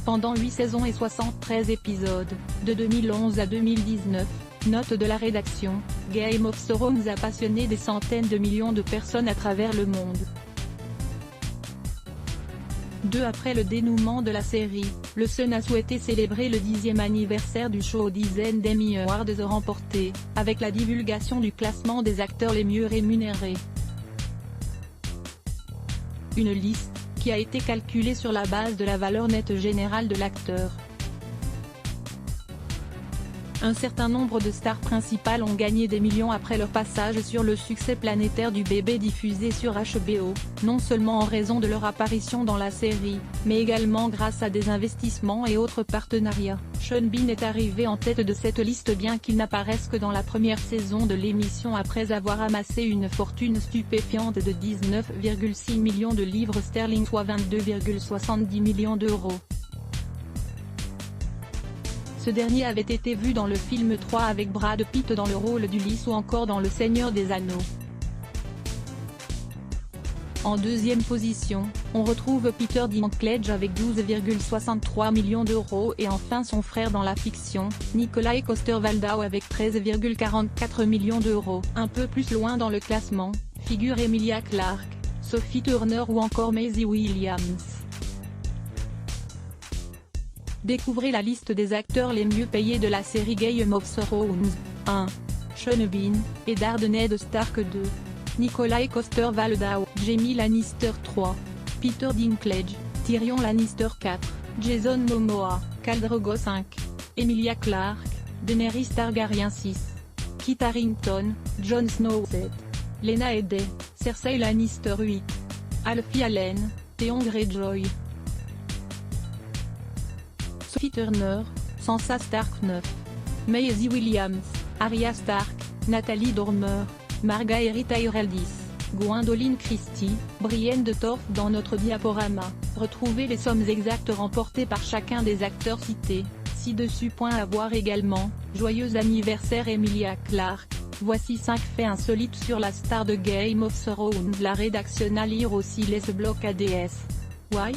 pendant 8 saisons et 73 épisodes, de 2011 à 2019. Note de la rédaction, Game of Thrones a passionné des centaines de millions de personnes à travers le monde. Après le dénouement de la série, le Sun a souhaité célébrer le 10e anniversaire du show aux dizaines d'Emmy Awards remportés, avec la divulgation du classement des acteurs les mieux rémunérés. Une liste, qui a été calculée sur la base de la valeur nette générale de l'acteur. Un certain nombre de stars principales ont gagné des millions après leur passage sur le succès planétaire du bébé diffusé sur HBO, non seulement en raison de leur apparition dans la série, mais également grâce à des investissements et autres partenariats. Sean Bean est arrivé en tête de cette liste bien qu'il n'apparaisse que dans la première saison de l'émission après avoir amassé une fortune stupéfiante de 19,6 millions de livres sterling soit 22,70 millions d'euros. Ce dernier avait été vu dans le film 3 avec Brad Pitt dans le rôle d'Ulysse ou encore dans Le Seigneur des Anneaux. En deuxième position, on retrouve Peter Dinklage avec 12,63 millions d'euros et enfin son frère dans la fiction, Nikolaj Coster-Waldau avec 13,44 millions d'euros. Un peu plus loin dans le classement, figurent Emilia Clarke, Sophie Turner ou encore Maisie Williams. Découvrez la liste des acteurs les mieux payés de la série Game of Thrones. 1. Sean Bean, Eddard Ned Stark 2. Nikolaj Coster-Waldau, Jaime Lannister 3. Peter Dinklage, Tyrion Lannister 4. Jason Momoa, Khal Drogo 5. Emilia Clarke, Daenerys Targaryen 6. Kit Harington, Jon Snow 7. Lena Headey, Cersei Lannister 8. Alfie Allen, Theon Greyjoy. Sophie Turner, Sansa Stark 9. Maisie Williams, Arya Stark, Nathalie Dormer, Margaery Tyrell 10. Gwendoline Christie, Brienne de Tarth dans notre diaporama. Retrouvez les sommes exactes remportées par chacun des acteurs cités, ci-dessus. À voir également, joyeux anniversaire Emilia Clarke. Voici 5 faits insolites sur la star de Game of Thrones. La rédaction à lire aussi les blocs ADS. Why?